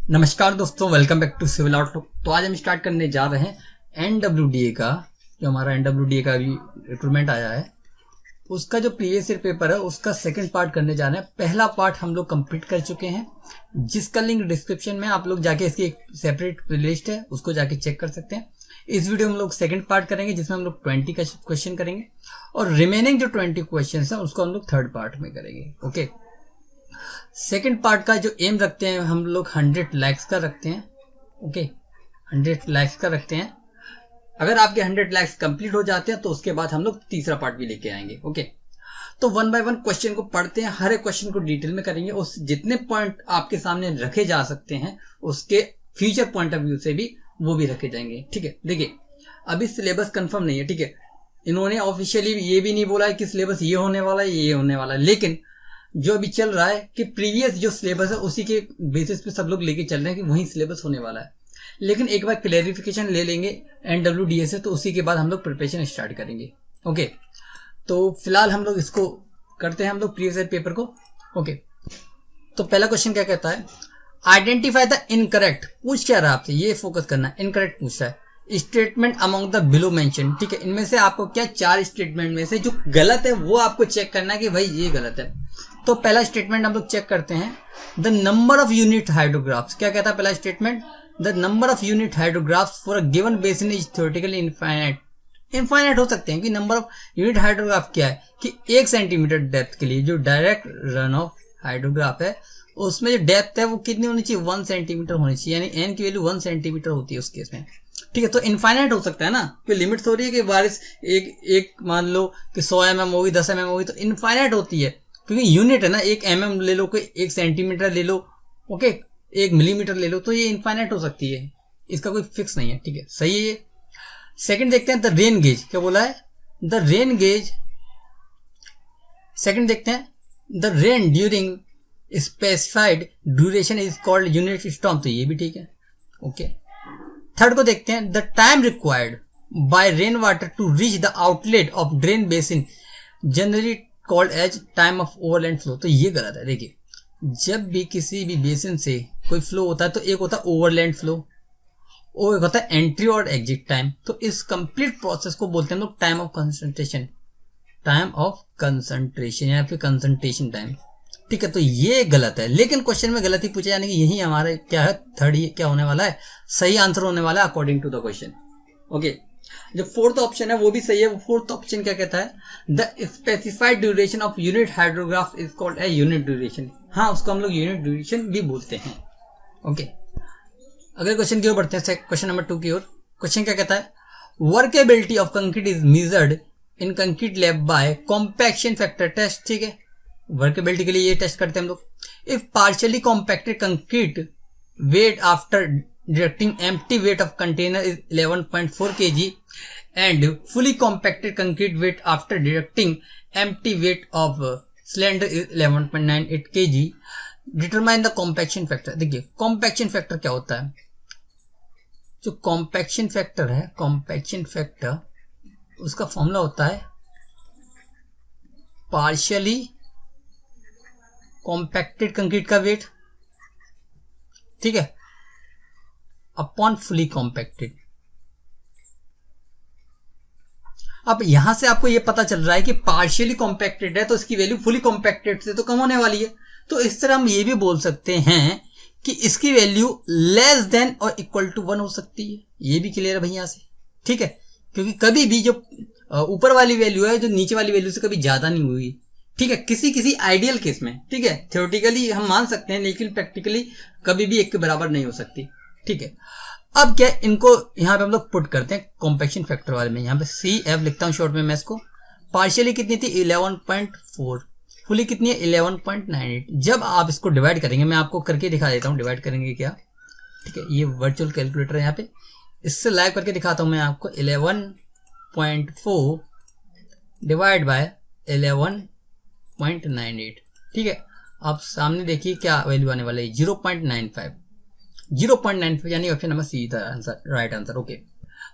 नमस्कार दोस्तों, welcome back to Civil Outlook. तो आज हम स्टार्ट करने जा रहे हैं NWDA का। जो हमारा NWDA का अभी रिक्रूटमेंट आया है उसका जो प्रीवियस ईयर पेपर है उसका सेकंड पार्ट करने जा रहे हैं। पहला पार्ट हम लोग कंप्लीट कर चुके हैं, जिसका लिंक डिस्क्रिप्शन में, आप लोग जाके इसकी एक सेपरेट प्लेलिस्ट है उसको जाके चेक कर सकते हैं। इस वीडियो में हम लोग सेकंड पार्ट करेंगे जिसमें हम लोग 20 का क्वेश्चन करेंगे और रिमेनिंग जो 20 क्वेश्चन है उसको हम लोग थर्ड पार्ट में करेंगे। ओके, सेकेंड पार्ट का जो एम रखते हैं हम लोग 100 लाइक्स का रखते हैं। ओके, 100 लाइक्स का रखते हैं। अगर आपके 100 लाइक्स कंप्लीट हो जाते हैं तो उसके बाद हम लोग तीसरा पार्ट भी लेके आएंगे। ओके, तो 1 बाय 1 क्वेश्चन को पढ़ते हैं, हर एक क्वेश्चन को डिटेल में करेंगे। उस जितने पॉइंट आपके सामने रखे जा सकते हैं उसके फ्यूचर पॉइंट ऑफ व्यू से भी वो भी रखे जाएंगे। ठीक है, देखिए अभी सिलेबस कंफर्म नहीं है। ठीक है, इन्होंने ऑफिशियली ये भी नहीं बोला है कि सिलेबस ये होने वाला है ये होने वाला है, लेकिन जो अभी चल रहा है कि प्रीवियस जो सिलेबस है उसी के बेसिस पे सब लोग लेके चल रहे हैं कि वही सिलेबस होने वाला है। लेकिन एक बार क्लैरिफिकेशन ले लेंगे NWDA से तो उसी के बाद हम लोग प्रिपरेशन स्टार्ट करेंगे। ओके, तो फिलहाल हम लोग इसको करते हैं, हम लोग प्रीवियस ईयर पेपर को। ओके, तो पहला क्वेश्चन क्या कहता है, आइडेंटिफाई द इनकरेक्ट। पूछ क्या रहा है आपसे, ये फोकस करना है, इनकरेक्ट पूछ रहा है। Statement among the below mention. ठीक है, इनमें से आपको क्या 4 स्टेटमेंट में से जो गलत है वो आपको चेक करना है कि भाई ये गलत है। तो पहला स्टेटमेंट हम लोग चेक करते हैं, the number of unit hydrographs. क्या कहता है पहला स्टेटमेंट, the number of unit hydrographs for a given basin is theoretically infinite. Infinite हो सकते हैं कि नंबर ऑफ यूनिट हाइड्रोग्राफ क्या है कि 1 सेंटीमीटर डेप्थ के लिए जो डायरेक्ट रन ऑफ हाइड्रोग्राफ है उसमें जो डेप्थ है वो कितनी होनी चाहिए, 1 सेंटीमीटर होनी चाहिए, यानी एन की वैल्यू 1 सेंटीमीटर होती है उस केस में। ठीक है, तो इनफाइनाइट हो सकता है ना, कोई लिमिट हो रही है कि बारिश एक मान लो कि 100 mm होगी, 10 mm होगी, तो इनफाइनाइट होती है क्योंकि यूनिट है ना। 1 mm ले लो, कोई 1 सेंटीमीटर ले लो, ओके, 1 मिलीमीटर ले लो, तो ये इनफाइनाइट हो सकती है, इसका कोई फिक्स नहीं है। ठीक है, सही है ये। सेकंड देखते हैं, द रेन गेज। क्या बोला है, द रेन गेज। सेकंड देखते हैं, the rain during specified duration is called unit storm. तो ये भी ठीक है। ओके, थर्ड को देखते हैं, the time required by rain water to reach the outlet of drain basin generally called as time of overland flow. तो ये गलत है। देखिए, जब भी किसी भी बेसिन से कोई फ्लो होता है तो एक होता है ओवरलैंड फ्लो और एक होता है एंट्री और एग्जिट टाइम। तो इस कंप्लीट प्रोसेस को बोलते हैं हम लोग time of concentration, time of concentration या फिर कंसंट्रेशन टाइम। ठीक है, तो ये गलत है, लेकिन क्वेश्चन में गलती पूछे जाने की यही हमारा क्या है, थर्ड ये क्या होने वाला है, सही आंसर होने वाला है according to the question. Okay, जो फोर्थ ऑप्शन है वो भी सही है। वो फोर्थ ऑप्शन क्या कहता है, the specified duration of unit hydrograph is called a unit duration. हाँ, उसको हम लोग यूनिट ड्यूरेशन भी बोलते हैं। ओके, अगले क्वेश्चन की ओर बढ़ते हैं, क्वेश्चन नंबर 2 की ओर। क्वेश्चन क्या कहता है, workability of concrete is measured in concrete lab by compaction factor test. ठीक है, वर्केबिलिटी के लिए ये टेस्ट करते हैं हम लोग। If partially compacted concrete weight after deducting empty weight of container is 11.4 kg and fully compacted concrete weight after deducting empty weight of cylinder is 11.98 kg, determine the compaction factor। देखिए compaction factor क्या होता है, जो compaction factor है, compaction factor उसका formula होता है partially compacted concrete का वेट, ठीक है, अपॉन फुली कॉम्पैक्टेड। अब यहां से आपको यह पता चल रहा है कि पार्शियली कॉम्पैक्टेड है तो इसकी वैल्यू फुली कॉम्पैक्टेड से तो कम होने वाली है। तो इस तरह हम ये भी बोल सकते हैं कि इसकी वैल्यू लेस देन और इक्वल टू 1 हो सकती है। ये भी क्लियर है भाई यहां से। ठीक है, क्योंकि कभी भी जो ऊपर वाली वैल्यू है जो नीचे वाली वैल्यू से कभी ज्यादा नहीं हुई। ठीक है, किसी आइडियल केस में, ठीक है, थ्योरेटिकली हम मान सकते हैं लेकिन प्रैक्टिकली कभी भी 1 के बराबर नहीं हो सकती। ठीक है, अब क्या इनको यहां पे हम लोग पुट करते हैं कॉम्पैक्शन फैक्टर वाले में। यहां पे CF लिखता हूं शॉर्ट में मैं इसको। पार्शियली कितनी थी 11.4, फुली कितनी है 11.98। जब आप इसको डिवाइड करेंगे, मैं आपको करके दिखा देता हूं डिवाइड करेंगे क्या। ठीक है, ये वर्चुअल कैलकुलेटर है यहाँ पे, इससे लाइव करके दिखाता हूं मैं आपको। 11.4 डिवाइड बाय 11.98। ठीक है, आप सामने देखिए क्या वैल्यू आने वाला है, 0.95 यानी ऑप्शन नंबर सी था आंसर, राइट आंसर। ओके,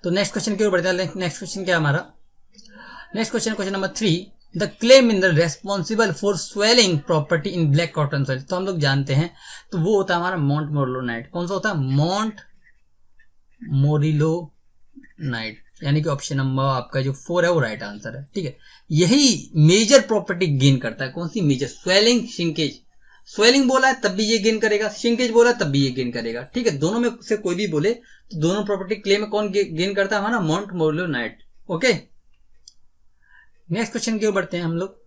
तो नेक्स्ट क्वेश्चन की ओर बढ़ते हैं। नेक्स्ट क्वेश्चन क्या है हमारा, next question number 3, the clay mineral responsible for swelling property in black cotton soil, तो हम लोग जानते हैं, तो वो होता है हमारा मॉन्ट मोरिलोनाइट। कौन सा होता है? मॉन्ट मोरिलोनाइट, यानी कि ऑप्शन नंबर आपका जो 4 है वो राइट आंसर है। ठीक है, यही मेजर प्रॉपर्टी गेन करता है। कौन सी मेजर? Swelling, shrinkage. स्वेलिंग बोला है तब भी ये गेन करेगा, श्रिंकेज बोला है तब भी ये गेन करेगा। ठीक है, दोनों में से कोई भी बोले तो दोनों प्रॉपर्टी क्ले में कौन गेन करता है? हमारा मॉन्ट मोरिलोनाइट। ओके, नेक्स्ट क्वेश्चन की ओर बढ़ते हैं हम लोग।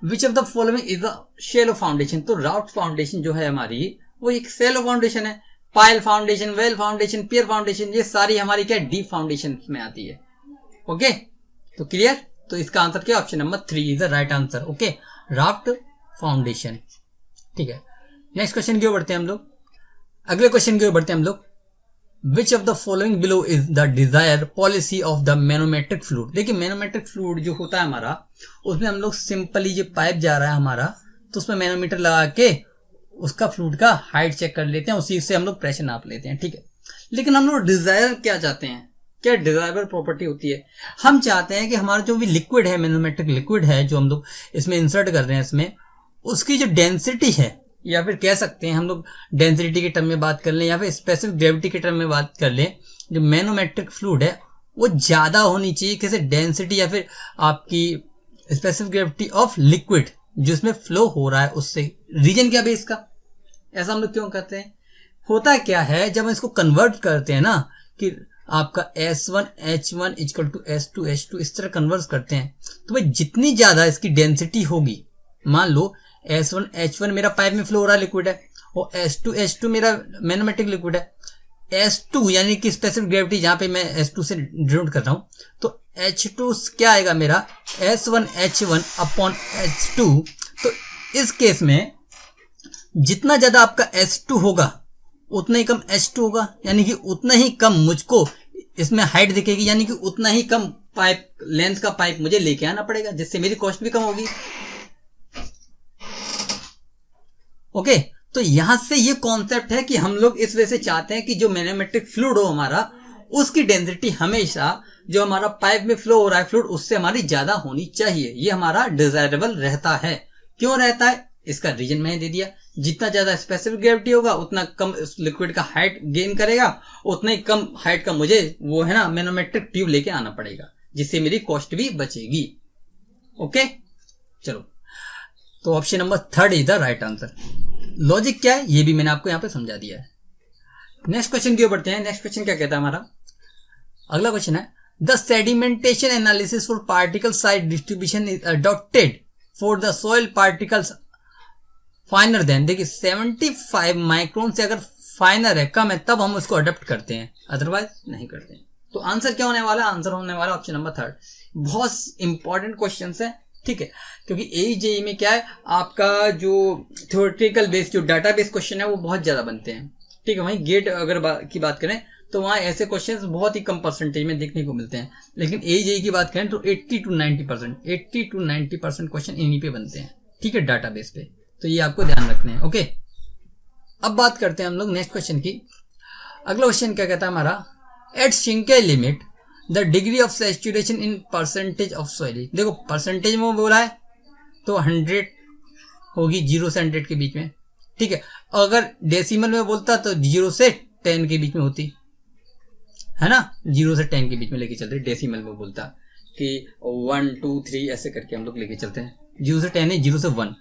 विच of the following is a shallow foundation, तो राउट फाउंडेशन जो है हमारी वो एक शैलो फाउंडेशन है। पाइल फाउंडेशन, वेल फाउंडेशन, पियर फाउंडेशन, ये सारी हमारी क्या डीप फाउंडेशन में आती है। ओके, तो क्लियर, तो इसका आंसर क्या? Option number 3 is the right answer. Okay, raft foundation. ठीक है, नेक्स्ट क्वेश्चन की ओर बढ़ते हैं हम लोग। अगले क्वेश्चन की ओर बढ़ते हैं हम लोग। विच of the following below is the desire policy of the manometric fluid. देखिए, मैनोमेट्रिक फ्लूइड जो होता है हमारा, उसमें हम लोग सिंपली जो पाइप जा रहा है हमारा, तो उसमें मैनोमीटर लगा के उसका फ्लूइड का हाइट चेक कर लेते हैं, उसी से हम लोग प्रेशर नाप लेते हैं। ठीक है, लेकिन हम लोग डिजायर क्या चाहते हैं? क्या डिजायरेबल प्रॉपर्टी होती है? हम चाहते हैं कि हमारा जो भी लिक्विड है, मैनोमेट्रिक लिक्विड है जो हम लोग इसमें इंसर्ट कर रहे हैं, इसमें उसकी जो डेंसिटी है, या फिर कह सकते हैं हम लोग डेंसिटी के टर्म में बात कर लें, या फिर स्पेसिफिक ग्रेविटी के टर्म में बात कर लें, जो मैनोमेट्रिक फ्लूइड है वो ज्यादा होनी चाहिए किसी डेंसिटी या फिर आपकी स्पेसिफिक ग्रेविटी ऑफ लिक्विड जो इसमें फ्लो हो रहा है उससे। रीजन क्या बेस का? ऐसा हम लोग क्यों कहते हैं? होता क्या है, जब हम इसको कन्वर्ट करते हैं ना, कि आपका S1H1 इक्वल टू S2H2 इस तरह कन्वर्ट करते हैं, तो भाई जितनी ज्यादा इसकी डेंसिटी होगी, मान लो S1H1 मेरा पाइप में फ्लो हो रहा है, लिक्विड है, और S2H2 मेरा मैनोमेट्रिक लिक्विड है। S2 यानी कि स्पेसिफिक ग्रेविटी जहां पे मैं S2 से डिनोट कर रहा हूं, तो H2 क्या आएगा मेरा? S1H1 upon H2। तो इस केस में जितना ज्यादा आपका S2 होगा उतना ही कम H2 होगा, यानी कि उतना ही कम मुझको इसमें हाइट दिखेगी, यानी कि उतना ही कम पाइप लेंथ का पाइप मुझे लेके आना पड़ेगा, जिससे मेरी कॉस्ट भी कम होगी। ओके, तो यहां से ये कॉन्सेप्ट है कि हम लोग इस वजह से चाहते हैं कि जो मैनोमेट्रिक फ्लूइड हो हमारा, उसकी डेंसिटी हमेशा जो हमारा पाइप में फ्लो हो रहा है फ्लूइड, उससे हमारी ज्यादा होनी चाहिए। ये हमारा डिजायरेबल रहता है। क्यों रहता है? इसका रीजन मैंने दे दिया। जितना ज्यादा स्पेसिफिक ग्रेविटी होगा उतना कम लिक्विड का हाइट गेन करेगा, उतना ही कम हाइट का मुझे वो है ना मैनोमेट्रिक ट्यूब लेके आना पड़ेगा, जिससे मेरी कॉस्ट भी बचेगी। ओके, चलो, तो option number 3 is the right answer. Logic क्या है ये भी मैंने आपको यहां पे समझा दिया है। नेक्स्ट क्वेश्चन की ओर बढ़ते हैं। नेक्स्ट क्वेश्चन क्या कहता है हमारा? अगला क्वेश्चन है, the sedimentation analysis for particle size distribution is adopted for the soil particles finer than. देखिए, 75 माइक्रोन से अगर फाइनर है, कम है, तब हम उसको अडॉप्ट करते हैं, अदरवाइज नहीं करते हैं। तो आंसर क्या होने वाला? आंसर होने वाला ऑप्शन नंबर 3। बहुत इंपॉर्टेंट क्वेश्चन है, ठीक है, क्योंकि AJE में क्या है, आपका जो थ्योरेटिकल बेस जो डाटाबेस क्वेश्चन है वो बहुत ज्यादा बनते हैं। ठीक है, वहीं गेट अगर की बात करें तो वहाँ ऐसे क्वेश्चंस बहुत ही कम परसेंटेज में देखने को मिलते हैं, लेकिन AJE की बात करें तो 80 to 90% क्वेश्चन इन्हीं पे बनते हैं। ठीक है, डाटाबेस पे, तो ये आपको ध्यान रखने हैं। ओके, अब बात करते हैं हम लोग नेक्स्ट क्वेश्चन की। अगला क्वेश्चन क्या कहता है हमारा? At shrinkage limit the degree of saturation in percentage of soil. देखो, परसेंटेज में बोला है तो 100 होगी, 0 से 100 के बीच में। ठीक है, अगर डेसिमल में बोलता तो 0 से 10 के बीच में होती है ना, 0 से 10 के बीच में लेके चलते। डेसिमल में बोलता कि 1 2 3 ऐसे करके हम लोग लेके चलते हैं। 0 से 10 है, 0 से 1।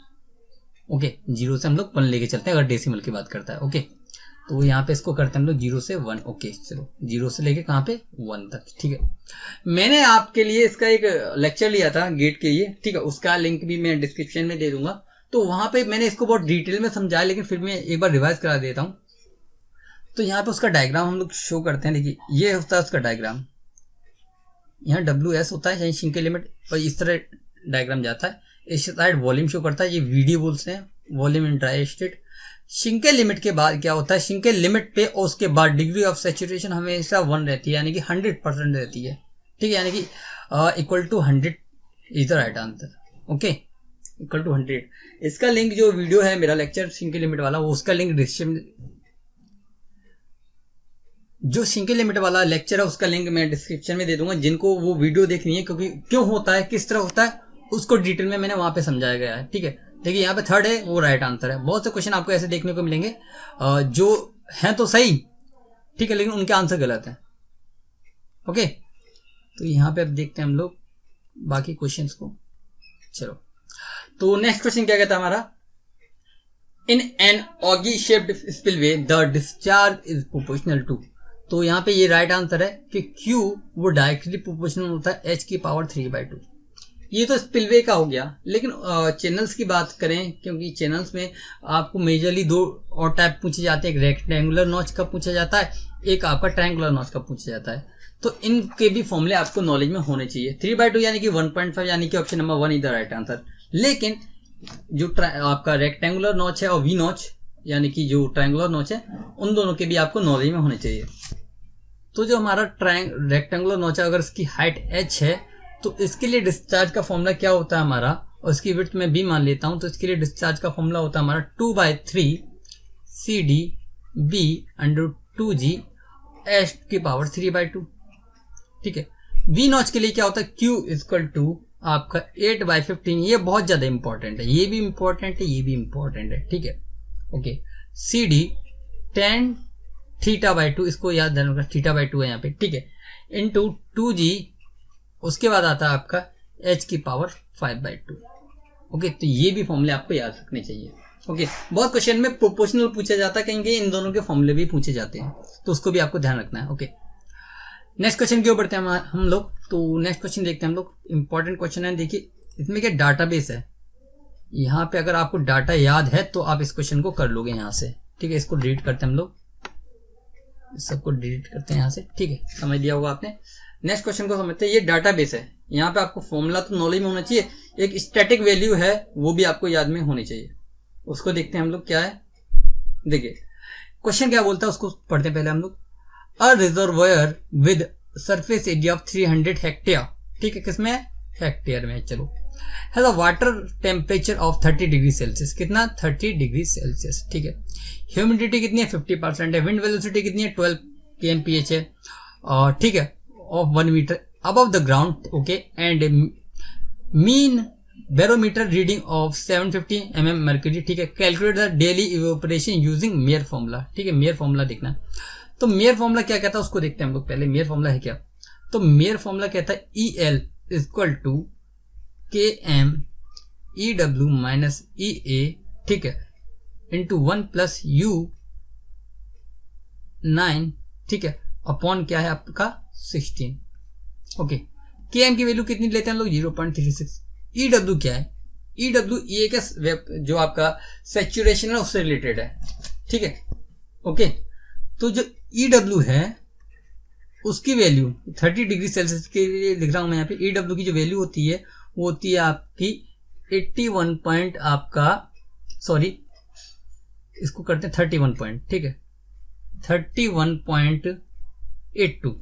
ओके, 0 से हम लोग 1 लेके चलते हैं अगर डेसिमल की बात करता है। ओके, तो यहाँ पे इसको करते हैं हम लोग 0 से 1। ओके, चलो 0 से लेके कहाँ पे 1 तक। ठीक है, मैंने आपके लिए इसका एक लेक्चर लिया था गेट के लिए, ठीक है, उसका लिंक भी मैं डिस्क्रिप्शन में दे दूंगा। तो वहां पे मैंने इसको बहुत डिटेल में समझाया, लेकिन फिर मैं एक बार रिवाइज करा देता हूँ। तो यहाँ पे उसका डायग्राम हम लोग शो करते हैं। देखिए, ये होता है उसका डायग्राम, यहाँ WS होता है, यही शिंके लिमिट, और इस तरह डायग्राम जाता है। इस साइड वॉल्यूम शो करता है, ये VD बोलते हैं, volume in dry state. Shrinkage limit के बाद क्या होता है? शिंके लिमिट पे और उसके बाद डिग्री ऑफ सैचुरेशन हमेशा 1 रहती है, यानी कि 100% रहती है। ठीक है, यानी कि equal to 100 is the right answer. Okay, equal to 100। इसका लिंक जो वीडियो है मेरा लेक्चर शिंके लिमिट वाला, वो उसका लिंक जो शिंके लिमिट वाला लेक्चर है उसका लिंक मैं डिस्क्रिप्शन में दे दूंगा, जिनको वो वीडियो देखनी है। क्योंकि क्यों होता है, किस तरह होता है, उसको डिटेल में मैंने वहां पे समझाया गया है, ठीक है। देखिए यहाँ पे थर्ड है वो राइट आंसर है। बहुत से क्वेश्चन आपको ऐसे देखने को मिलेंगे जो हैं तो सही, ठीक है, लेकिन उनके आंसर गलत है। ओके, तो यहाँ पे अब देखते हैं हम लोग बाकी क्वेश्चंस को। चलो, तो नेक्स्ट क्वेश्चन क्या कहता है हमारा, in an ogee shaped spillway the discharge is proportional to. तो यहाँ पे ये राइट आंसर है कि Q वो डायरेक्टली प्रोपोर्शनल होता है h की पावर 3/2। ये तो स्पिलवे का हो गया, लेकिन चैनल्स की बात करें, क्योंकि चैनल्स में आपको मेजरली दो और टाइप पूछे जाते हैं, एक रेक्टेंगुलर नॉच का पूछा जाता है, एक आपका ट्रायंगुलर नॉच का पूछा जाता है। तो इनके भी फॉर्मूले आपको नॉलेज में होने चाहिए। 3/2 यानी कि 1.5 यानी कि option number 1 is the right answer. लेकिन जो आपका रेक्टेंगुलर नॉच है और वी नॉच यानी कि जो ट्रायंगुलर नॉच है, उन दोनों के भी आपको नॉलेज में होने चाहिए। तो जो हमारा रेक्टेंगुलर नॉच है, अगर इसकी हाइट h है तो इसके लिए डिस्चार्ज का फॉर्मूला क्या होता है हमारा, और इसकी विड्थ में b मान लेता हूं, तो इसके लिए डिस्चार्ज का फॉर्मूला होता है हमारा 2/3 CD B/2G h की पावर 3/2, ठीक है। वी नॉच के लिए क्या होता है, Q इक्वल टू आपका 8/15। ये बहुत ज्यादा इंपॉर्टेंट है, ये भी इंपॉर्टेंट है, ये भी इंपॉर्टेंट है, ठीक है। ओके, CD tan θ/2, इसको याद रखना, θ/2 है यहाँ पे, ठीक है, इंटू 2G, उसके बाद आता है आपका h की पावर 5/2। ओके, तो ये भी फॉर्मूले आपको याद रखने चाहिए। ओके, बहुत क्वेश्चन में प्रोपोर्शनल पूछा जाता है, कहीं इन दोनों के फॉर्मूले भी पूछे जाते हैं, तो उसको भी आपको ध्यान रखना है। ओके, नेक्स्ट क्वेश्चन की ओर बढ़ते हैं हम लोग। तो नेक्स्ट क्वेश्चन देखते हैं हम लोग, इंपॉर्टेंट क्वेश्चन है। देखिए इसमें क्या डाटाबेस है, यहाँ पे अगर आपको डाटा याद है तो आप इस क्वेश्चन को कर लोगे यहाँ से, ठीक है। इसको डिलीट करते हैं हम लोग, सबको डिलीट करते हैं यहाँ से, ठीक है, समझ लिया होगा आपने। नेक्स्ट क्वेश्चन को समझते हैं। ये डाटाबेस है, यहाँ पे आपको फॉर्मूला तो नॉलेज में होना चाहिए, एक स्टैटिक वैल्यू है वो भी आपको याद में होनी चाहिए। उसको देखते हैं हम लोग क्या है। देखिए क्वेश्चन क्या बोलता है, उसको पढ़ते हैं पहले हम लोग। A reservoir with surface area of 300 hectare, ठीक है, किसमें है, हेक्टेयर में। चलो, has a water temperature of 30 degree Celsius, कितना, 30 डिग्री सेल्सियस, ठीक है। ह्यूमिडिटी कितनी है, 50% है। विंड वेलोसिटी कितनी है, 12 kmph है, और ठीक है, of 1 metre above the ground, okay. And mean barometer reading of 750 mm mercury, ठीक है। Calculate the daily evaporation using Meyer formula, ठीक है, मेयर फॉर्मूला देखना। तो मेयर फॉर्मूला क्या कहता है उसको देखते हैं हम लोग पहले। मेयर फॉर्मूला है क्या, तो मेयर फॉर्मूला कहता है EL equal to KM EW minus EA, ठीक है, इंटू 1 प्लस U9, ठीक है, अपॉन क्या है आपका 16। ओके, KM की वैल्यू कितनी लेते हैं हम लोग, 0.36। EW क्या है, EW EA का जो आपका सैचुरेशन है उससे रिलेटेड है, ठीक है। ओके, तो जो EW है उसकी वैल्यू 30 डिग्री सेल्सियस के लिए लिख रहा हूं मैं यहाँ पे। EW की जो वैल्यू होती है वो होती है आपकी 81 पॉइंट आपका, सॉरी इसको करते हैं 31 पॉइंट, ठीक है, 31.82,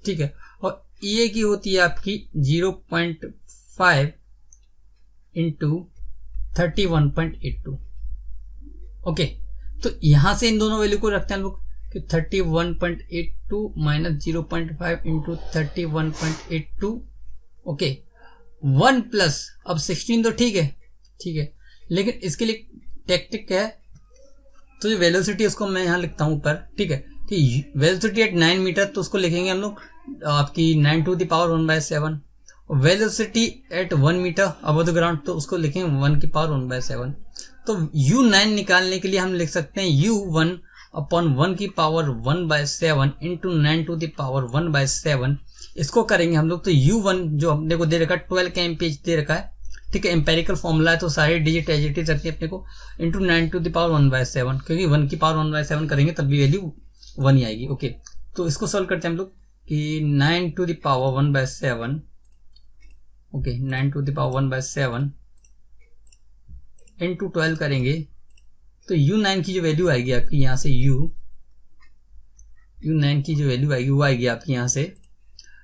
ठीक है। और EA की होती है आपकी 0.5 इंटू 31.82। ओके, तो यहां से इन दोनों वैल्यू को रखते हैं हम लोग कि 31.82 माइनस 0.5 इंटू 31.82, ओके, 1 प्लस अब 16, तो ठीक है, ठीक है, लेकिन इसके लिए टेक्निक क्या है, तो जो वेलोसिटी उसको मैं यहाँ लिखता हूँ ऊपर, ठीक है, कि वेलोसिटी एट 9 मीटर, तो उसको लिखेंगे हम लोग आपकी 9 to the power 1/7। Velocity at 1 metre above the ground, तो उसको लिखेंगे 1 की पावर 1/7। तो U9 निकालने के लिए हम लिख सकते हैं U1 अपॉन 1 की power 1/7 into 9 to the power 1/7। इसको करेंगे हम लोग, तो U1 जो अपने को दे रखा है 12 kmph दे रखा है, ठीक है, एम्पेरिकल फॉर्मूला है, तो सारे डिजिट एजिटिव रखते हैं अपने को, इंटू 9 टू द पावर 1/7, क्योंकि 1 की पावर 1/7 करेंगे तब भी वैल्यू 1 ही आएगी। ओके, तो इसको सॉल्व करते हैं हम लोग कि 9 to the power 1/7, okay, 9 to the power 1/7 into 12 करेंगे, तो U9 की जो वैल्यू आएगी आपकी यहाँ से U9 की जो वैल्यू आएगी वो आएगी आपकी यहाँ से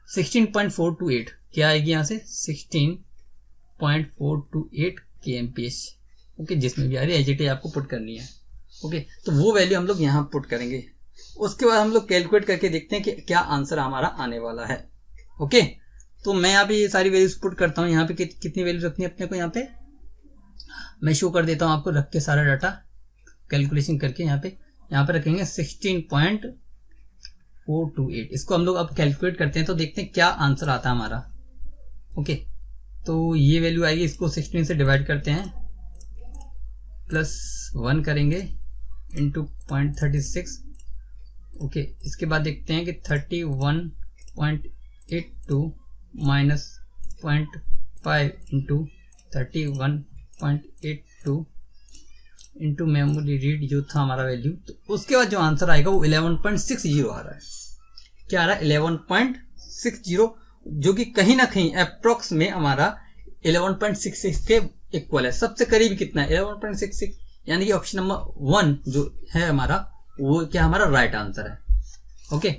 16.428, क्या आएगी यहाँ से 16.428 kmph, ओके, जिसमें भी आ रही है एजिटी आपको पुट करनी है। ओके, तो वो वैल्यू हम लोग यहाँ पुट करेंगे। उसके बाद हम लोग कैलकुलेट करके देखते हैं कि क्या आंसर हमारा आने वाला है। ओके, तो मैं यहाँ पे ये सारी वैल्यूज पुट करता हूँ। यहाँ पे कितनी वैल्यूज रखनी है अपने को, यहाँ पे मैं शो कर देता हूँ आपको, रख के सारा डाटा कैलकुलेशन करके यहाँ पे रखेंगे 16.428। इसको हम लोग अब कैलकुलेट करते हैं तो देखते हैं क्या आंसर आता है हमारा। ओके, तो ये वैल्यू आएगी, इसको 16 से डिवाइड करते हैं, +1 करेंगे इंटू 0.36। ओके, इसके बाद देखते हैं कि 31.82 minus 0.5 into 31.82 into memory read जो था हमारा वैल्यू, तो उसके बाद जो आंसर आएगा वो 11.60 आ रहा है। क्या आ रहा है? 11.60, जो कि कहीं ना कहीं अप्रोक्स में हमारा 11.66 के इक्वल है। सबसे करीब कितना है? 11.66, यानी कि ऑप्शन नंबर 1 जो है हमारा, वो क्या हमारा राइट आंसर है। ओके,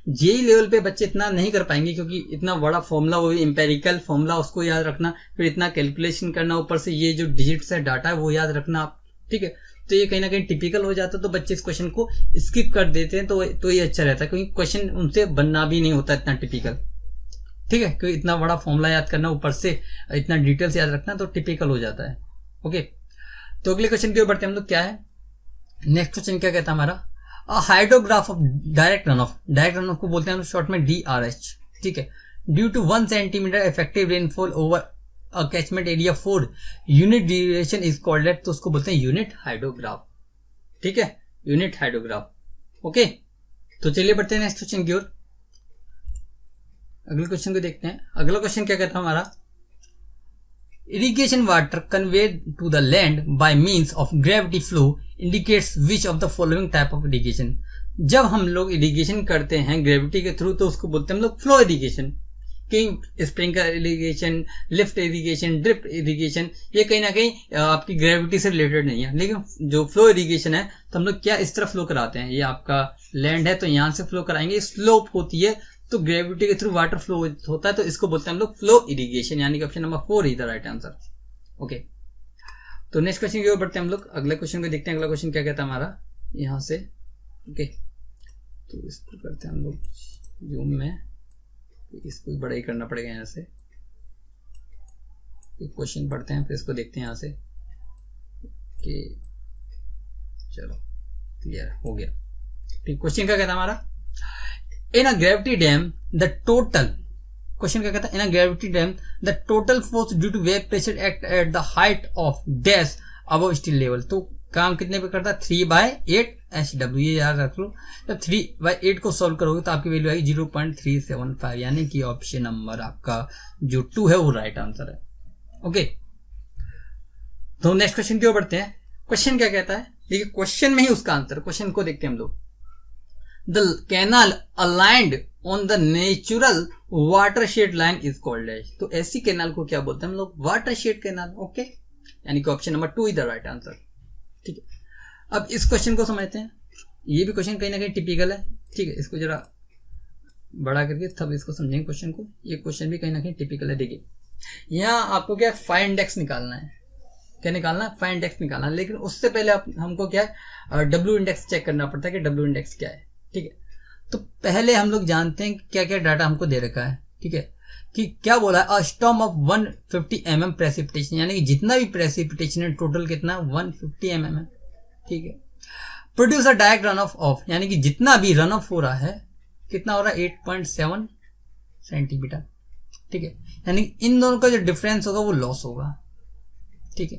जेई लेवल पे बच्चे इतना नहीं कर पाएंगे क्योंकि इतना बड़ा फॉर्मूला, वो इंपेरिकल फॉर्मूला, उसको याद रखना, फिर इतना कैलकुलेशन करना, ऊपर से ये जो डिजिट्स है, डाटा है, वो याद रखना आप। ठीक है, तो ये कहीं ना कहीं टिपिकल हो जाता है, तो बच्चे इस क्वेश्चन को स्किप कर देते हैं, तो ये अच्छा रहता है, क्योंकि क्वेश्चन उनसे बनना भी नहीं होता इतना टिपिकल। ठीक है, क्योंकि इतना बड़ा फॉर्मूला याद करना, ऊपर से इतना डिटेल्स याद रखना, तो टिपिकल हो जाता है। ओके, तो अगले क्वेश्चन की ओर बढ़ते हैं हम लोग। क्या है नेक्स्ट क्वेश्चन? क्या कहता है हमारा? Hydrograph of direct run off. Direct run off को बोलते हैं हम शॉर्ट में DRH। ठीक है, due to 1 centimetre effective rainfall over a catchment area 4 unit duration is called at, तो उसको बोलते हैं यूनिट हाइड्रोग्राफ। ठीक है, यूनिट हाइड्रोग्राफ। ओके, तो चलिए बढ़ते हैं नेक्स्ट क्वेश्चन की ओर। अगले क्वेश्चन को देखते हैं। अगला क्वेश्चन क्या कहता है हमारा? Irrigation water conveyed to the land by means of gravity flow indicates which of the following type of irrigation. जब हम लोग इरिगेशन करते हैं ग्रेविटी के थ्रू, तो उसको बोलते हैं हम लोग फ्लो इरिगेशन। कि sprinkler irrigation, lift irrigation, drip irrigation, ये कहीं ना कहीं आपकी ग्रेविटी से रिलेटेड नहीं है। लेकिन जो फ्लो इरिगेशन है, तो हम लोग क्या इस तरह फ्लो कराते हैं, ये आपका लैंड है तो यहां से फ्लो कराएंगे, स्लोप होती है तो ग्रेविटी के थ्रू वाटर फ्लो होता है, तो इसको बोलते हैं हम लोग फ्लो इरिगेशन, यानी कि option number 4 is the right answer. Okay, तो नेक्स्ट क्वेश्चन की ओर बढ़ते हैं हम लोग। अगले क्वेश्चन को देखते हैं। अगला क्वेश्चन क्या कहता है हमारा यहाँ से? ओके, तो इसको करते हैं हम लोग जूम में, इसको बड़ा ही करना पड़ेगा यहाँ से। क्वेश्चन पढ़ते हैं, फिर इसको देखते हैं यहाँ से कि चलो क्लियर हो गया। ठीक, क्वेश्चन क्या कहता है हमारा? In a gravity dam the total, question क्या कहता है? In a gravity dam the total force due to wave pressure act at the height of dash above still level. तो काम कितने पे करता है? 3/8 SW, ये याद रख लो। जब 3/8 को सॉल्व करोगे तो आपकी वैल्यू आएगी 0.375, यानी कि ऑप्शन नंबर आपका जो 2 है वो राइट आंसर है। ओके, तो नेक्स्ट क्वेश्चन की ओर बढ़ते हैं। क्वेश्चन क्या कहता है? देखिए, क्वेश्चन में ही उसका आंसर, क्वेश्चन को देखते हैं हम लोग। The canal aligned on the natural watershed line is called as. तो ऐसी कैनाल को क्या बोलते हैं हम लोग? Watershed canal. ओके, यानी कि option number 2 is the right answer. ठीक है, अब इस क्वेश्चन को समझते हैं। ये भी क्वेश्चन कहीं ना कहीं टिपिकल है। ठीक है, इसको जरा बड़ा करके तब इसको समझेंगे क्वेश्चन को। ये क्वेश्चन भी कहीं ना कहीं टिपिकल है। देखिए, यहाँ आपको क्या फाई इंडेक्स निकालना है। क्या निकालना है? फाई इंडेक्स निकालना है। लेकिन उससे पहले हमको क्या है, डब्ल्यू इंडेक्स चेक करना पड़ता है कि डब्ल्यू इंडेक्स क्या है। ठीक है, तो पहले हम लोग जानते हैं कि क्या क्या डाटा हमको दे रखा है। ठीक है, कि क्या बोला है? अ स्टॉर्म ऑफ 150 mm प्रेसिपिटेशन, यानी कि जितना भी प्रेसिपिटेशन है टोटल कितना 150 mm है। ठीक है, produce a direct run of, यानी कि जितना भी रन ऑफ हो रहा है कितना हो रहा है? 8.7 सेंटीमीटर। ठीक है, यानी इन दोनों का जो डिफरेंस होगा वो लॉस होगा। ठीक है,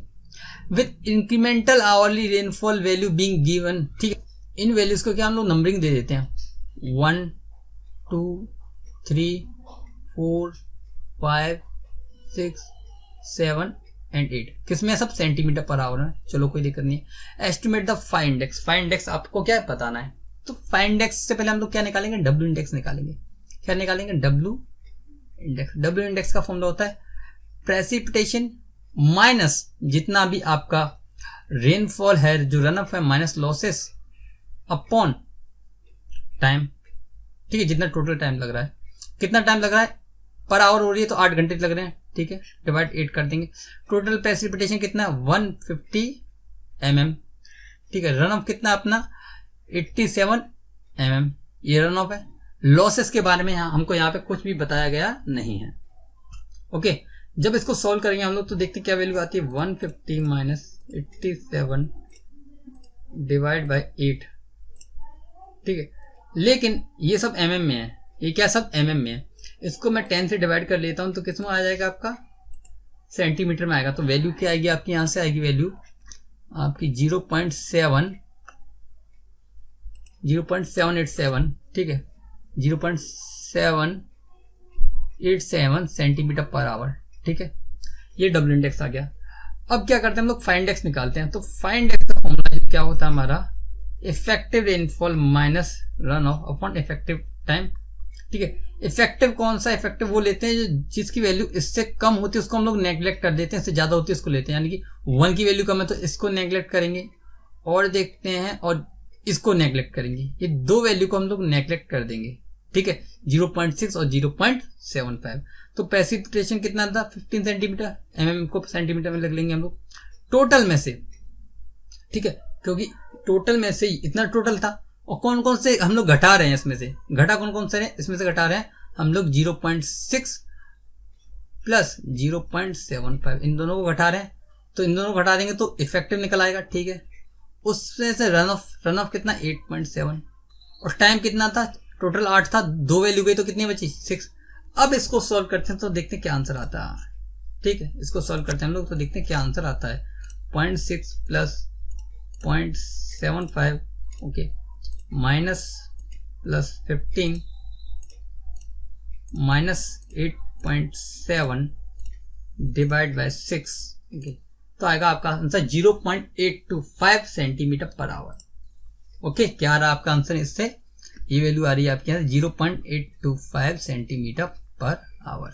with incremental hourly rainfall value being given. ठीक है, इन वैल्यूज को क्या हम लोग नंबरिंग दे देते हैं, 1 2 3 4 5 6 7 एंड 8। किसमें? सब सेंटीमीटर पर आवर है। चलो कोई दिक्कत नहीं है। Estimate the phi index. Phi index आपको क्या है बताना है, तो फाई इंडेक्स से पहले हम लोग क्या निकालेंगे? डब्ल्यू इंडेक्स निकालेंगे। क्या निकालेंगे? W index. डब्ल्यू इंडेक्स का फॉर्मूला होता है प्रेसिपिटेशन माइनस जितना भी आपका रेनफॉल है, जो रन ऑफ है, माइनस लॉसेस अपॉन टाइम। ठीक है, जितना टोटल टाइम लग रहा है। कितना टाइम लग रहा है? पर आवर हो रही है तो 8 घंटे लग रहे हैं। ठीक है, डिवाइड 8 कर देंगे। टोटल प्रेसिपिटेशन कितना? 150 mm। ठीक है, रन ऑफ कितना अपना? 87 mm, ये रन ऑफ है। लॉसेस के बारे में हमको यहाँ पे कुछ भी बताया गया नहीं है। ओके, जब इसको सॉल्व करेंगे हम लोग तो देखते क्या वैल्यू आती है, 150 माइनस 87 डिवाइड बाई 8। ठीक है, लेकिन ये सब mm में है, ये क्या सब mm में है। इसको मैं 10 से डिवाइड कर लेता हूं तो किस में आ जाएगा आपका, सेंटीमीटर में आएगा। तो वैल्यू क्या आएगी आपकी, यहां से आएगी वैल्यू आपकी 0.787, ठीक है, 0.787 सेंटीमीटर पर आवर। ठीक है, ये डब्ल्यू इंडेक्स आ गया। अब क्या करते हैं हम लोग, फाइंड इंडेक्स निकालते हैं। तो फाइंड इंडेक्स का फॉर्मूला क्या होता है हमारा, effective rainfall minus run of upon effective time. ठीक है, इफेक्टिव कौन सा, इफेक्टिव वो लेते हैं जिसकी वैल्यू इससे कम होती है उसको हम लोग नेग्लेक्ट कर देते हैं, इससे ज्यादा होती है उसको लेते हैं। यानी कि 1 की वैल्यू कम है तो इसको नेग्लेक्ट करेंगे और देखते हैं, और इसको नेग्लेक्ट करेंगे। ये दो वैल्यू को हम लोग नेग्लेक्ट कर देंगे। ठीक है, 0.6 और 0.75। तो प्रेसिपिटेशन कितना था, 15 सेंटीमीटर, mm को सेंटीमीटर में लग लेंगे हम लोग टोटल में से। ठीक है, क्योंकि टोटल में से इतना टोटल था, और कौन कौन से हम लोग घटा रहे हैं इसमें से, घटा कौन कौन से हैं इसमें से घटा रहे हैं हम लोग 0.6 प्लस 0.75, इन दोनों को घटा रहे हैं। तो इन दोनों को घटा देंगे तो इफेक्टिव निकल आएगा। ठीक है, उसमें से रन ऑफ कितना 8.7, और टाइम कितना था, टोटल 8 था, 2 वैल्यू गई तो कितनी बची 6। अब इसको सॉल्व करते हैं तो देखते हैं क्या आंसर आता है। ठीक है, इसको सॉल्व करते हैं हम लोग तो देखते हैं क्या आंसर आता है। 0.6 plus 0.75, okay, minus plus 15 minus 8.7 divide by 6, okay, तो आएगा आपका answer 0.825 centimetre per hour. Okay, क्या रहा आपका आंसर, इससे ये वैल्यू आ रही है आपके यहाँ 0.825 सेंटीमीटर पर आवर।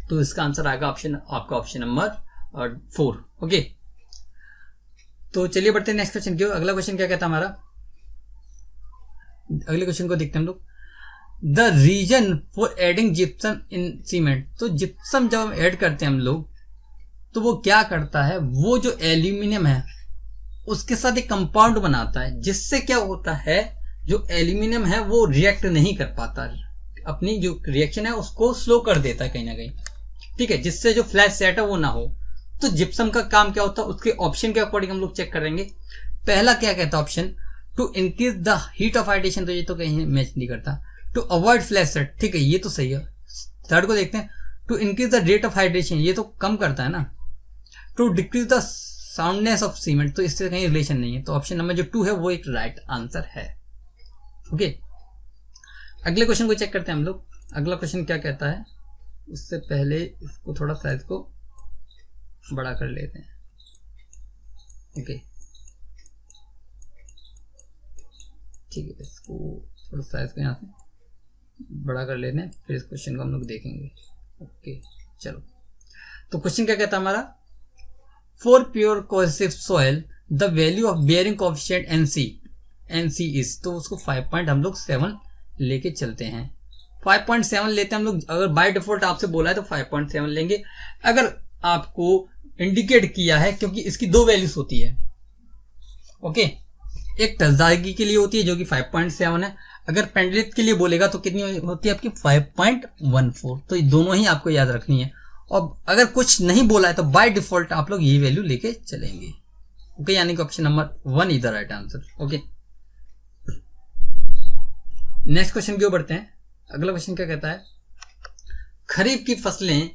तो इसका आंसर आएगा आपका ऑप्शन नंबर 4। ओके, तो चलिए बढ़ते हैं नेक्स्ट क्वेश्चन की ओर। अगला क्वेश्चन क्या कहता है हमारा, अगले क्वेश्चन को देखते हैं हम लोग। The reason for adding gypsum in cement. तो जिप्सम जब हम ऐड करते हैं हम लोग तो वो क्या करता है, वो जो एल्यूमिनियम है उसके साथ एक कंपाउंड बनाता है, जिससे क्या होता है, जो एल्यूमिनियम है वो रिएक्ट नहीं कर पाता, अपनी जो रिएक्शन है उसको स्लो कर देता है कहीं ना कहीं। ठीक है, जिससे जो फ्लैश सेट है वो ना हो। तो जिप्सम का काम क्या होता है, उसके ऑप्शन के अकॉर्डिंग हम लोग चेक करेंगे। पहला क्या कहता है option, to increase the heat of hydration, तो ये तो कहीं मैच नहीं करता। टू अवॉइड फ्लैश सेट, ठीक है, ये तो सही है। थर्ड को देखते हैं, to increase the rate of hydration, ये तो कम करता है ना। To decrease the soundness of cement, तो इससे कहीं रिलेशन नहीं है। तो ऑप्शन नंबर जो 2 है वो एक राइट आंसर है। ओके, अगले क्वेश्चन को चेक करते हैं हम लोग। अगला क्वेश्चन क्या कहता है, उससे पहले इसको थोड़ा साइज को बड़ा कर लेते हैं। ओके, ठीक है, इसको थोड़ा साइज को यहाँ से बड़ा कर लेते हैं, फिर इस क्वेश्चन को हम लोग देखेंगे। ओके, चलो, तो क्वेश्चन क्या कहता है हमारा, for pure cohesive soil the value of bearing coefficient NC is, तो उसको 5.7 लेके चलते हैं। 5.7 लेते हैं हम लोग। अगर बाय डिफॉल्ट आपसे बोला है तो 5.7 लेंगे। अगर आपको इंडिकेट किया है, क्योंकि इसकी 2 वैल्यूज होती है। ओके, एक टसदागी के लिए होती है जो कि 5.7 है। अगर पेंडलिट के लिए बोलेगा तो कितनी होती है आपकी 5.14। तो ये दोनों ही आपको याद रखनी है। और अगर कुछ नहीं बोला है तो बाय डिफॉल्ट आप लोग यही वैल्यू लेके चलेंगे। ओके, यानी कि option number 1 is the right answer. Okay, next question की ओर बढ़ते हैं। अगला क्वेश्चन क्या कहता है, खरीफ की फसलें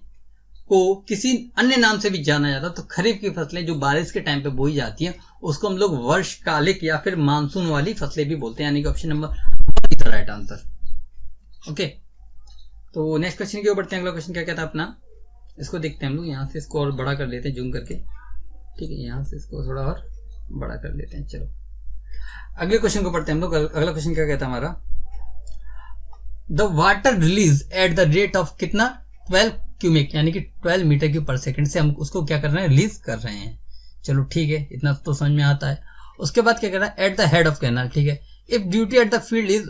को किसी अन्य नाम से भी जाना जाता है। तो खरीफ की फसलें जो बारिश के टाइम पे बोई जाती हैं उसको हम लोग वर्षकालिक या फिर मानसून वाली फसलें भी बोलते हैं, यानी कि option number 1 is the right answer. Okay, तो नेक्स्ट क्वेश्चन की ओर बढ़ते हैं। अगला क्वेश्चन क्या कहता है अपना, इसको देखते हैं हम लोग। यहाँ से इसको और बड़ा कर लेते हैं जूम करके। ठीक है, यहाँ से इसको थोड़ा और बड़ा कर लेते हैं। चलो अगले क्वेश्चन को पढ़ते हैं हम लोग। अगला क्वेश्चन क्या कहता है हमारा, the water release at the rate of कितना 12 क्यूबिक, यानी कि 12 मीटर क्यूब पर सेकंड से हम उसको क्या कर रहे हैं, रिलीज कर रहे हैं। चलो ठीक है, इतना तो समझ में आता है। उसके बाद क्या कर रहा है, at the head of canal. ठीक है, if duty at the field is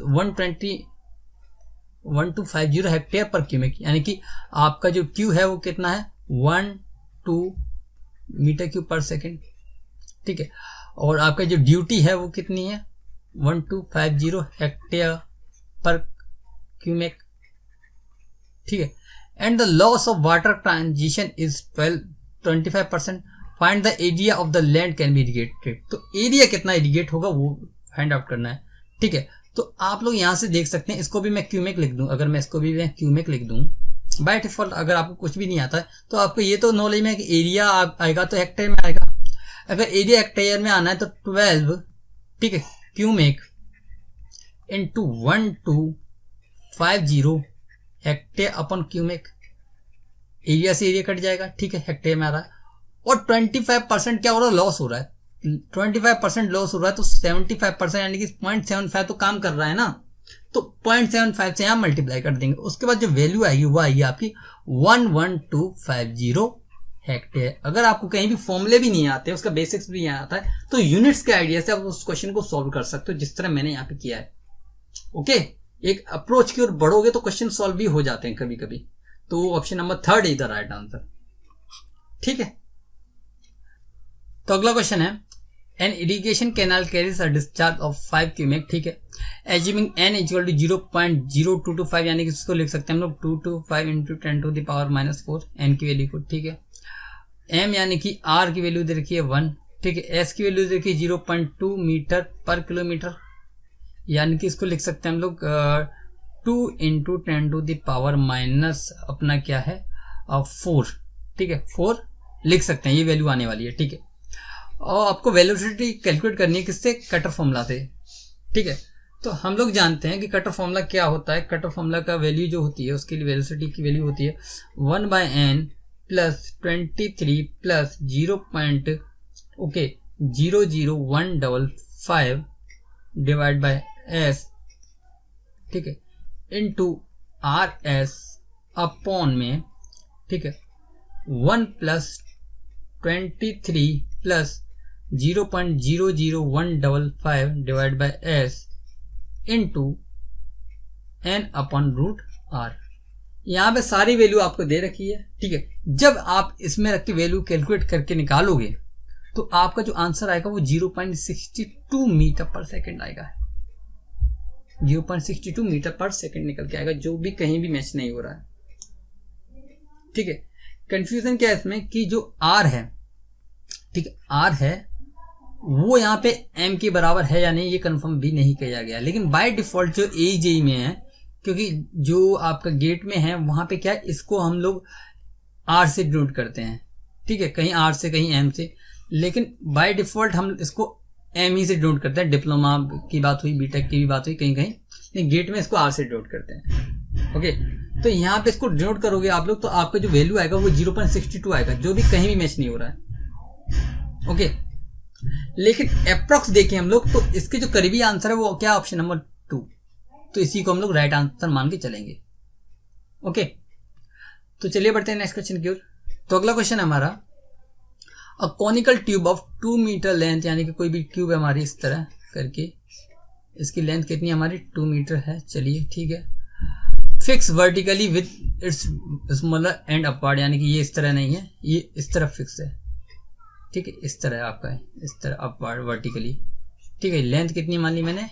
1250 hectare पर क्यूबिक, यानी कि आपका जो ट्यू है वो कितना है 12 मीटर क्यूब पर सेकेंड। ठीक है, और आपका जो ड्यूटी है वो कितनी है 1250 हेक्टेयर पर क्यूमेक, ठीक है। And the loss of water transition is 25%। Find the area of the land can be irrigated. तो एरिया कितना इरिगेट होगा वो फाइंड आउट करना है, ठीक है। तो आप लोग यहाँ से देख सकते हैं, इसको भी मैं क्यूमेक लिख दूं, अगर मैं इसको भी मैं क्यूमेक लिख दूं बाय डिफॉल्ट, अगर आपको कुछ भी नहीं आता है तो आपको ये तो नॉलेज में है कि एरिया आएगा तो हेक्टेयर में आएगा। अगर एरिया हेक्टेयर में आना है तो 12, ठीक है, क्यूमेक इंटू 1250 हेक्टेयर अपन क्यूमेक, एरिया से एरिया कट जाएगा, ठीक है, हेक्टेयर में आ रहा है। और 25% क्या हो रहा है, लॉस हो रहा है। 25% लॉस हो रहा है तो 75% यानी कि 0.75 तो काम कर रहा है ना, तो 0.75 से यहाँ मल्टीप्लाई कर देंगे। उसके बाद जो वैल्यू आएगी वो आएगी आपकी 11250 हेक्टेयर। अगर आपको कहीं भी फॉर्मूले भी नहीं आते, उसका बेसिक्स भी नहीं आता है, तो यूनिट्स के आइडिया से आप उस क्वेश्चन को सॉल्व कर सकते हो, जिस तरह मैंने यहाँ पे किया है। ओके, एक अप्रोच की ओर बढ़ोगे तो क्वेश्चन सॉल्व भी हो जाते हैं कभी कभी। तो option number 3 is the right answer, ठीक है। तो अगला क्वेश्चन है, an irrigation canal carries a discharge of 5 cumec, ठीक है, एज्यूमिंग n इक्वल टू 0.0225, यानी कि इसको लिख सकते हैं हम लोग 225 into 10 to the power -4 n की वैल्यू को, ठीक है। m यानी कि r की वैल्यू दे रखी है 1, ठीक है। s की वैल्यू दे रखी है 0.2 मीटर पर किलोमीटर, यानी कि इसको लिख सकते हैं हम लोग 2 into 10 to the power minus अपना क्या है 4, ठीक है, 4 लिख सकते हैं, ये वैल्यू आने वाली है, ठीक है। और आपको वेलोसिटी कैलकुलेट करनी है किससे, कटर फॉर्मूला से, ठीक है। तो हम लोग जानते हैं कि कटर फॉर्मूला क्या होता है। कटर फॉर्मूला का वैल्यू जो होती है उसके लिए वेलोसिटी की वैल्यू होती है 1/n plus 23 plus 0.00155 divide by s, ठीक है, इंटू RS अपॉन में, ठीक है, 1 plus 23 plus 0.00155 divide by s into n upon root r। यहाँ पे सारी वैल्यू आपको दे रखी है, ठीक है। जब आप इसमें रख के वैल्यू कैलकुलेट करके निकालोगे तो आपका जो आंसर आएगा वो 0.62 मीटर पर सेकेंड आएगा, 0.62 मीटर पर सेकेंड निकल के आएगा, जो भी कहीं भी मैच नहीं हो रहा है, ठीक है। कंफ्यूजन क्या है इसमें कि जो r है, ठीक है, r है वो यहाँ पे m के बराबर है या नहीं ये कंफर्म भी नहीं किया गया, लेकिन बाय डिफॉल्ट जो AJE में है, क्योंकि जो आपका गेट में है वहां पे क्या है, इसको हम लोग r से डिनोट करते हैं, ठीक है, कहीं r से कहीं m से, लेकिन बाय डिफॉल्ट हम इसको m ही से डिनोट करते हैं। डिप्लोमा की बात हुई, बीटेक की भी बात हुई, कहीं कहीं, लेकिन गेट में इसको r से डिनोट करते हैं। ओके, तो यहाँ पे इसको डिनोट करोगे आप लोग तो आपका जो वैल्यू आएगा वो 0.62 आएगा, जो भी कहीं भी मैच नहीं हो रहा है। ओके, लेकिन अप्रॉक्स देखें हम लोग तो इसके जो करीबी आंसर है वो क्या, ऑप्शन नंबर 2, तो इसी को हम लोग राइट आंसर मान के चलेंगे। ओके, तो चलिए बढ़ते हैं नेक्स्ट क्वेश्चन की ओर। तो अगला क्वेश्चन है हमारा, a conical tube of 2 metre length, यानी कि कोई भी ट्यूब है हमारी इस तरह करके, इसकी लेंथ कितनी हमारी 2 मीटर है, चलिए ठीक है। Fix vertically with its smaller and upward, यानी कि ये इस तरह नहीं है, ये इस तरफ फिक्स है, ठीक है, इस तरह आपका है, इस तरह अपवर्ड वर्टिकली, ठीक है। लेंथ कितनी मान ली मैंने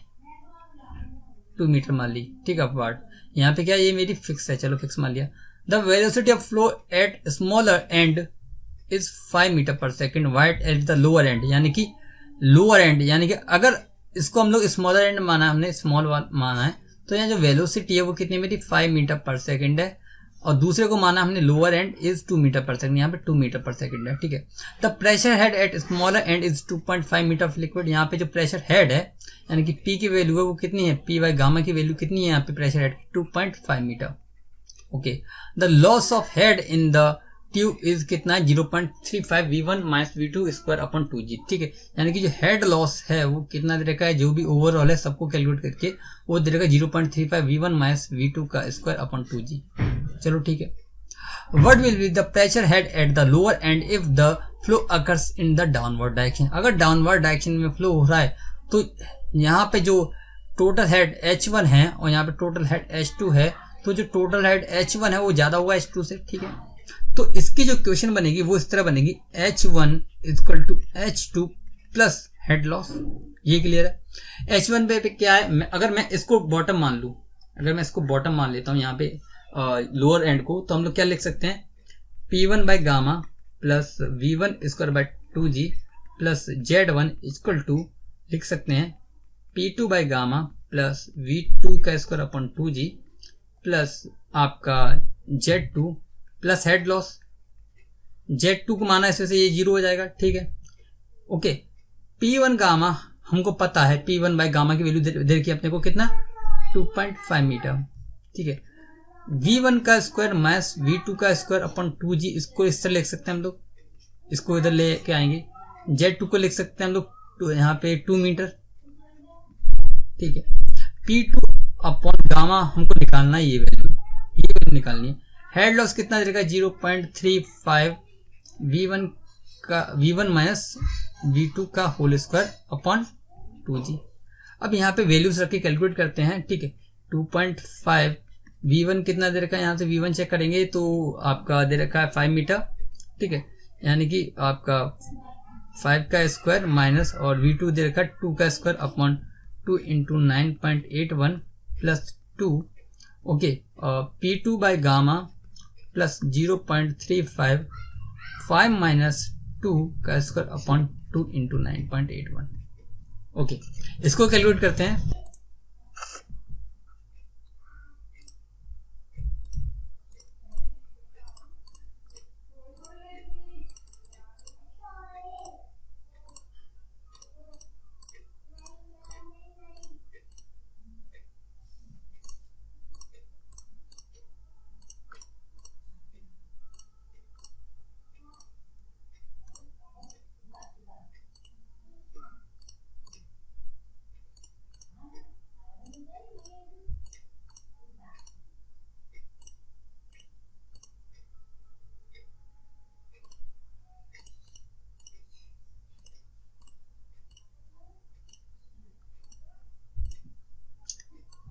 2 मीटर मान ली, ठीक है, अपवर्ड। यहाँ पे क्या ये मेरी फिक्स है, चलो फिक्स मान लिया। The velocity of flow at smaller end is 5 metre per second wide at the lower end, यानी कि लोअर एंड, यानी कि अगर इसको हम लोग स्मॉलर एंड माना, हमने स्मॉल माना है, तो यहाँ जो वेलोसिटी है वो कितनी मेरी 5 मीटर पर सेकेंड है, और दूसरे को माना हमने lower end is 2 metre per second, यहाँ पे 2 मीटर पर सेकेंड है, ठीक है। The pressure head at smaller end is 2.5 metre of liquid, यहाँ पे जो प्रेशर हेड है यानी कि P की वैल्यू है वो कितनी है, P बाई गामा की वैल्यू कितनी है यहाँ पे pressure head 2.5 metre. Okay, the loss of head in the tube is कितना है 0.35 V1 minus V2 square upon 2G, ठीक है। यानी कि जो हेड लॉस है वो कितना दे रखा है, जो भी ओवरऑल है सबको कैलकुलेट करके वो दे रखा है 0.35 V1 माइनस V2 का स्क्वायर अपॉन 2G। चलो ठीक है। What will be the pressure head at the lower end if the flow occurs in the downward direction? अगर डाउनवर्ड डायरेक्शन में फ्लो हो रहा है तो यहाँ पे जो टोटल हेड H1 है और यहाँ पे टोटल हेड H2 है, तो जो टोटल हेड H1 है वो ज्यादा होगा H2 से, ठीक है। तो इसकी जो क्वेश्चन बनेगी वो इस तरह बनेगी, H1 equal to H2 plus head loss, ये क्लियर है। H1 पे क्या है, अगर मैं इसको बॉटम मान लूं, अगर मैं इसको बॉटम मान लेता हूँ यहाँ पे लोअर एंड को, तो हम लोग क्या लिख सकते हैं, P1 by gamma plus V1 square by 2G plus Z1 equal to लिख सकते हैं P2 by gamma plus V2 का स्क्वायर अपॉन 2G प्लस आपका Z2 plus head loss, Z2 को माना इसमें से ये 0 हो जाएगा, ठीक है। ओके, P1 गामा हमको पता है, P1 बाई गामा की वैल्यू दे रखी है अपने को कितना, 2.5 मीटर, ठीक है। V1 का स्क्वायर माइनस V2 का स्क्वायर अपॉन 2G, इसको इस तरह लिख सकते हैं हम लोग, इसको इधर लेके आएंगे। Z2 को लिख सकते हैं हम लोग यहाँ पे 2 मीटर, ठीक है। P2 अपॉन गामा हमको निकालना है, ये वैल्यू निकालनी है। हेड लॉस कितना देगा, 0.35 V1 माइनस V2 का होल स्क्वायर अपॉन 2G। अब यहाँ पे वैल्यूज रख के कैलकुलेट करते हैं, ठीक है। 2.5 V1 कितना दे रखा है, यहाँ से V1 चेक करेंगे तो आपका दे रखा है 5 मीटर, ठीक है, यानी कि आपका 5 का स्क्वायर माइनस और V2 दे रखा है 2 का square upon 2 into 9.81 plus 2, okay. P2 by gamma plus 0.35 5 minus 2 का स्क्वायर अपॉन 2 इंटू 9.81, ओके। इसको कैलकुलेट करते हैं।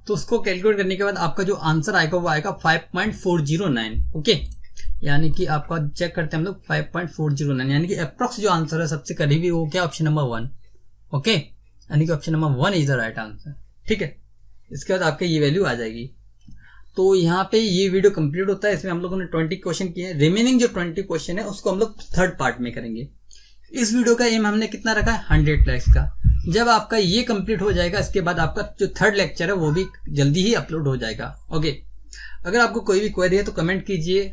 तो उसको कैलकुलेट करने के बाद आपका जो आंसर आएगा वो आएगा 5.409, ओके। यानी कि आपका चेक करते हैं हम लोग 5.409, यानी कि अप्रॉक्स जो आंसर है सबसे करीबी वो क्या, ऑप्शन नंबर 1, ओके। यानी कि option number 1 is the right answer, ठीक है। इसके बाद आपके ये वैल्यू आ जाएगी। तो यहाँ पे ये वीडियो कंप्लीट होता है। इसमें हम लोगों ने 20 क्वेश्चन किए हैं। रिमेनिंग जो 20 क्वेश्चन है उसको हम लोग थर्ड पार्ट में करेंगे। इस वीडियो का एम हमने कितना रखा है, 100 लाइक्स का। जब आपका ये कंप्लीट हो जाएगा इसके बाद आपका जो थर्ड लेक्चर है वो भी जल्दी ही अपलोड हो जाएगा, ओके। अगर आपको कोई भी क्वेरी है तो कमेंट कीजिए,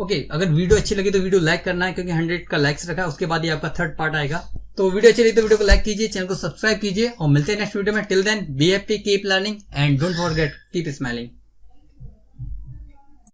ओके। अगर वीडियो अच्छी लगी तो वीडियो लाइक करना है, क्योंकि 100 का लाइक्स रखा है, उसके बाद ही आपका थर्ड पार्ट आएगा। तो वीडियो अच्छी लगी तो वीडियो को लाइक कीजिए, चैनल को सब्सक्राइब कीजिए और मिलते हैं नेक्स्ट वीडियो में। Till then be happy, keep learning and don't forget keep smiling.